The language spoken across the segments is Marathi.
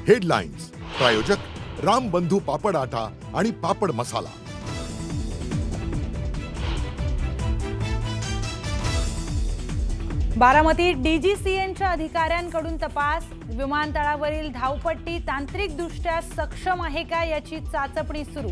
हेडलाईन्स प्रायोजक रामबंधू पापड आटा आणि पापड मसाला। बारामतीत डीजीसीएच्या अधिकाऱ्यांकडून तपास। विमानतळावरील धावपट्टी तांत्रिकदृष्ट्या सक्षम आहे का याची चाचपणी सुरू।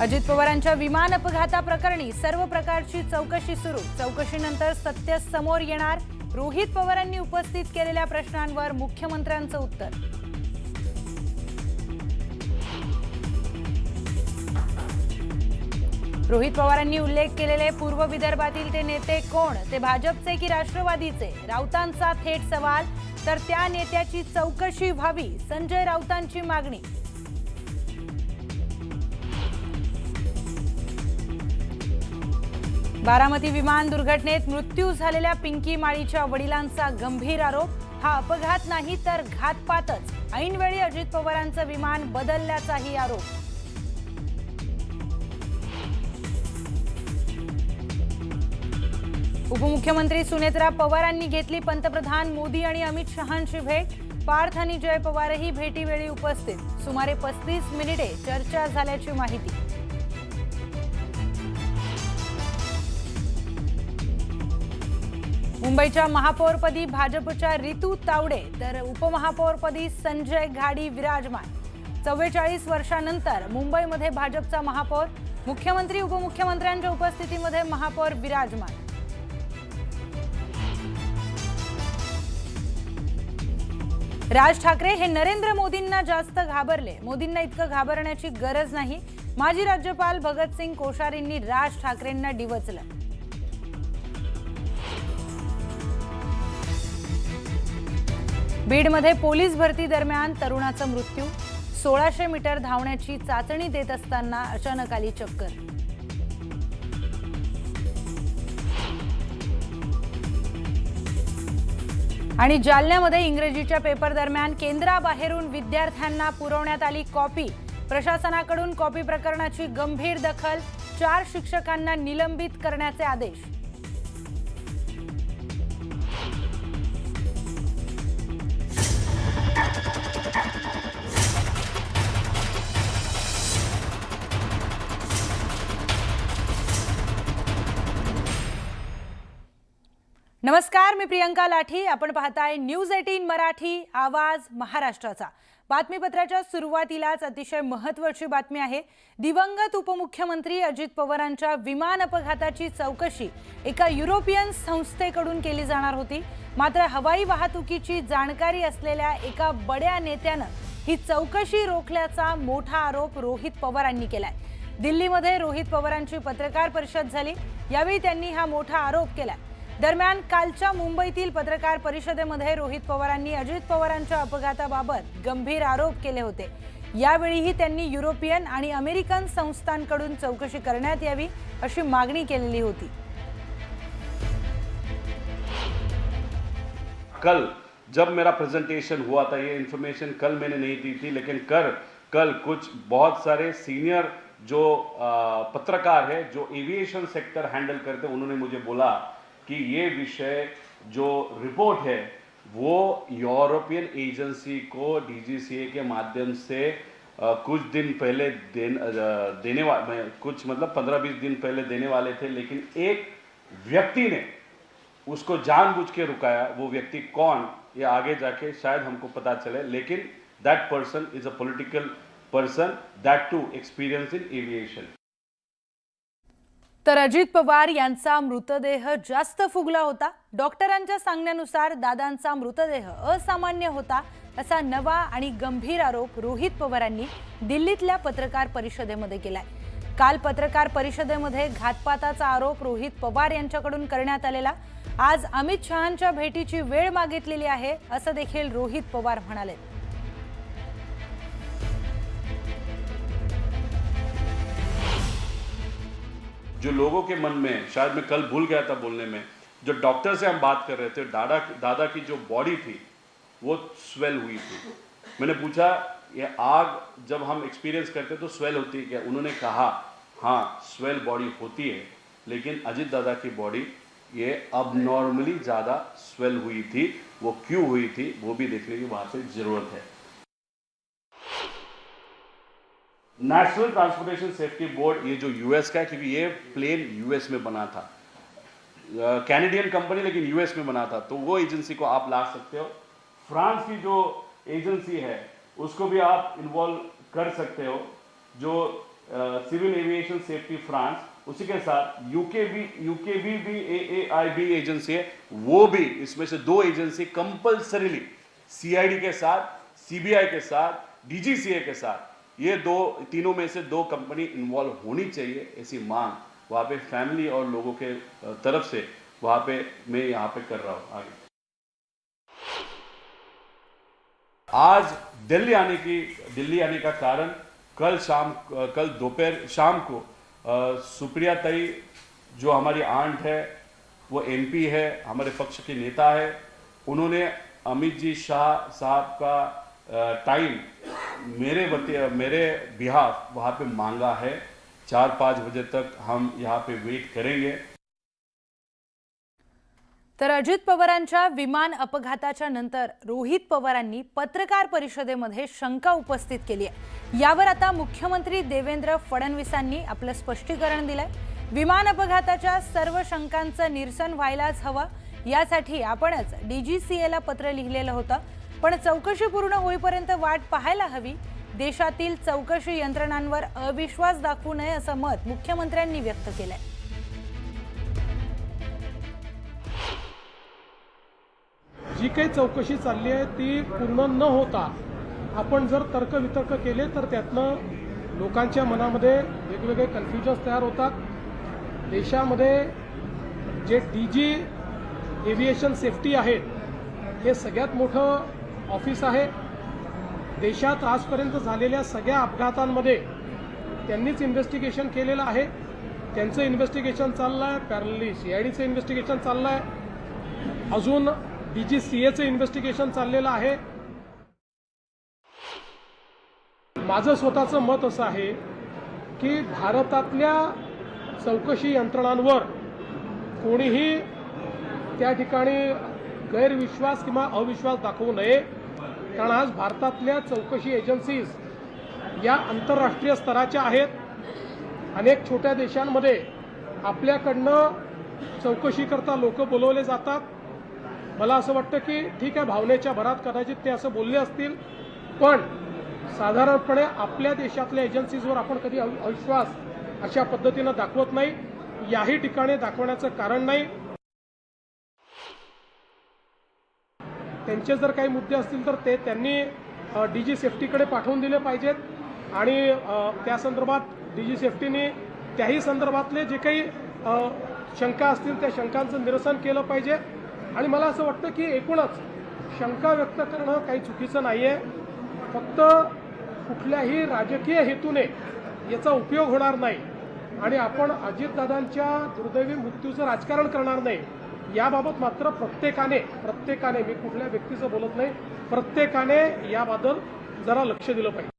अजित पवारांच्या विमान अपघाताप्रकरणी सर्व प्रकारची चौकशी सुरू। चौकशीनंतर सत्य समोर येणार। रोहित पवारांनी उपस्थित केलेल्या प्रश्नांवर मुख्यमंत्र्यांचं उत्तर। रोहित पवारांनी उल्लेख केलेले पूर्व विदर्भातील ते नेते कोण? ते भाजपचे की राष्ट्रवादीचे? राऊतांचा थेट सवाल। तर त्या नेत्याची चौकशी व्हावी, संजय राऊतांची मागणी। बारामती विमान दुर्घटनेत मृत्यू झालेल्या पिंकी माळीच्या वडिलांचा गंभीर आरोप। हा अपघात नाही तर घातपातच। ऐनवेळी अजित पवारांचं विमान बदलल्याचाही आरोप। उपमुख्यमंत्री सुनेत्रा पवारांनी घेतली पंतप्रधान मोदी आणि अमित शहांची भेट। पार्थ आणि जय पवारही भेटीवेळी उपस्थित। सुमारे 35 मिनिटे चर्चा झाल्याची माहिती। मुंबईच्या महापौरपदी भाजपच्या रितू तावडे तर उपमहापौरपदी संजय घाडी विराजमान। 44 वर्षांनंतर मुंबईमध्ये भाजपचा महापौर। मुख्यमंत्री उपमुख्यमंत्र्यांच्या उपस्थितीमध्ये महापौर विराजमान। राज ठाकरे हे नरेंद्र मोदींना जास्त घाबरले। मोदींना इतकं घाबरण्याची गरज नाही। माजी राज्यपाल भगतसिंग कोश्यारींनी राज ठाकरेंना डिवचलं। बीडमध्ये पोलीस भरती दरम्यान तरुणाचा मृत्यू। 1600 मीटर धावण्याची चाचणी देत असताना अचानक आली चक्कर। आणि जालन्यामध्ये इंग्रजीच्या पेपर दरम्यान केंद्राबाहेरून विद्यार्थ्यांना पुरवण्यात आली कॉपी। प्रशासनाकडून कॉपी प्रकरणाची गंभीर दखल। 4 शिक्षकांना निलंबित करण्याचे आदेश। नमस्कार, मी प्रियंका लाठी। आपण पाहताय न्यूज 18 मराठी, आवाज महाराष्ट्राचा। बातमीपत्राच्या सुरुवातीलाच अतिशय महत्त्वाची बातमी आहे। दिवंगत उपमुख्यमंत्री अजित पवारांच्या विमान अपघाताची चौकशी एका युरोपियन संस्थेकडून केली जाणार होती। मात्र हवाई वाहतुकीची जाणकारी असलेल्या एका बड्या नेत्यानं ही चौकशी रोखल्याचा मोठा आरोप रोहित पवारांनी केलाय। दिल्लीमध्ये रोहित पवारांची पत्रकार परिषद झाली। यावेळी त्यांनी हा मोठा आरोप केलाय। दरम्यान कालच्या मुंबईतील पत्रकार परिषदेमध्ये रोहित पवारांनी अजित पवारांच्या अपघाताबाबत गंभीर आरोप केले होते। यावेळीही त्यांनी युरोपियन आणि अमेरिकन संस्थांकडून चौकशी करण्यात यावी अशी मागणी केलेली होती। कल जब मेरा प्रेजेंटेशन हुआ था, ये इन्फॉर्मेशन कल मैंने नहीं दी थी, लेकिन कल कुछ बहुत सारे सीनियर जो पत्रकार है जो एविएशन सेक्टर हैंडल करते हैं, उन्होंने मुझे बोला कि ये विषय जो रिपोर्ट है वो यूरोपियन एजेंसी को डीजीसीए के माध्यम से कुछ दिन पहले देने वाले, कुछ मतलब 15-20 दिन पहले देने वाले थे, लेकिन एक व्यक्ति ने उसको जानबूझ के रुकाया। वो व्यक्ति कौन, ये आगे जाके शायद हमको पता चले, लेकिन that person is a political person, that too experience in aviation. तर अजित पवार यांचा मृतदेह जास्त फुगला होता। डॉक्टरांच्या सांगण्यानुसार दादांचा मृतदेह असामान्य होता असा नवा आणि गंभीर आरोप रोहित पवारांनी दिल्लीतल्या पत्रकार परिषदेमध्ये केलाय। काल पत्रकार परिषदेमध्ये घातपाताचा आरोप रोहित पवार यांच्याकडून करण्यात आलेला। आज अमित शहांच्या भेटीची वेळ मागितलेली आहे असं देखील रोहित पवार म्हणाले। जो लोगों के मन में, शायद मैं कल भूल गया था बोलने में, जो डॉक्टर से हम बात कर रहे थे, दादा की जो बॉडी थी वो स्वेल हुई थी। मैंने पूछा ये आग जब हम एक्सपीरियंस करते तो स्वेल होती है क्या? उन्होंने कहा हाँ स्वेल बॉडी होती है, लेकिन अजित दादा की बॉडी ये अब नॉर्मली ज़्यादा स्वेल हुई थी, वो क्यों हुई थी वो भी देखने की वहाँ पे ज़रूरत है। नेशनल ट्रांसपोर्टेशन सेफ्टी बोर्ड ये जो यूएस का है, क्योंकि ये प्लेन यूएस में बना था, कैनेडियन कंपनी लेकिन यूएस में बना था, तो वो एजेंसी को आप ला सकते हो। फ्रांस की जो एजेंसी है उसको भी आप इन्वॉल्व कर सकते हो, जो सिविल एविएशन सेफ्टी फ्रांस, उसी के साथ यूके भी AAIB एजेंसी है, वो भी इसमें से 2 एजेंसी कंपल्सरीली सीआईडी के साथ, सीबीआई के साथ, DGCA के साथ, ये तीनों में से 2 कंपनी इन्वॉल्व होनी चाहिए, ऐसी मांग वहाँ पे फैमिली और लोगों के तरफ से वहाँ पे मैं यहाँ पे कर रहा हूँ। आगे आज दिल्ली आने का कारण, कल दोपहर शाम को सुप्रिया ताई जो हमारी आंट है, वो MP है, हमारे पक्ष के नेता है, उन्होंने अमित जी शाह साहब का टाइम मेरे बिहाफ वहाँ पे मांगा है। 4-5 बजे तक हम यहाँ पे वेट करेंगे। तर अजित पवारांच्या विमान अपघाताच्या नंतर रोहित पवारांनी पत्रकार परिषदेमध्ये शंका उपस्थित केली आहे। यावर आता मुख्यमंत्री देवेंद्र फडणवीसांनी आपलं स्पष्टीकरण दिलंय। विमान अपघाताच्या सर्व शंकांचं निरसन व्हायलाच हवं, यासाठी आपणच DGCA ला पत्र लिहिलेलं होतं, पण चौकशी पूर्ण होईपर्यंत वाट पाहायला हवी। देशातील चौकशी यंत्रणांवर अविश्वास दाखवू नये असं मत मुख्यमंत्र्यांनी व्यक्त केलंय। जी काही चौकशी चालली आहे ती पूर्ण न होता आपण जर तर्कवितर्क केले तर त्यातनं लोकांच्या मनामध्ये वेगवेगळे कन्फ्युजन्स तयार होतात। देशामध्ये जे DG एव्हिएशन सेफ्टी आहे हे सगळ्यात मोठं ऑफिस आहे। देशात आजपर्यंत झालेल्या सगळ्या अपघातांमध्ये त्यांनीच इन्व्हेस्टिगेशन केलेलं आहे। त्यांचं इन्व्हेस्टिगेशन चाललं आहे, पॅरलली CIDचं इन्व्हेस्टिगेशन चाललं आहे, अजून DGCAचं इन्व्हेस्टिगेशन चाललेलं आहे। माझं स्वतःचं मत असं आहे की भारतातल्या चौकशी यंत्रणांवर कोणीही त्या ठिकाणी गैरविश्वास किंवा अविश्वास दाखवू नये, कारण आज भारतातल्या चौकशी एजन्सीज या आंतरराष्ट्रीय स्तराच्या आहेत। अनेक छोट्या देशांमध्ये आपल्याकडनं चौकशीकरता लोक बोलवले जातात। मला असं वाटतं की ठीक आहे, भावनेच्या भरात कदाचित ते असं बोलले असतील, पण साधारणपणे आपल्या देशातल्या एजन्सीजवर आपण कधी अविश्वास अशा पद्धतीनं दाखवत नाही। याही ठिकाणी दाखवण्याचं कारण नाही। त्यांचे जर काही मुद्दे असतील तर ते त्यांनी DG सेफ्टीकडे पाठवून दिले पाहिजेत आणि त्या संदर्भात DG सेफ्टीने त्याही संदर्भातले जे काही शंका असतील त्या शंकांचं निरसन केलं पाहिजे। आणि मला असं वाटतं की एकूणच शंका व्यक्त करणं काही चुकीचं नाही आहे, फक्त कुठल्याही राजकीय हेतूने याचा उपयोग होणार नाही आणि आपण अजितदादांच्या दुर्दैवी मृत्यूचं राजकारण करणार नाही। याबाबत मात्र प्रत्येकाने मी कुठल्या व्यक्तीचं बोलत नाही, प्रत्येकाने याबद्दल जरा लक्ष दिलं पाहिजे।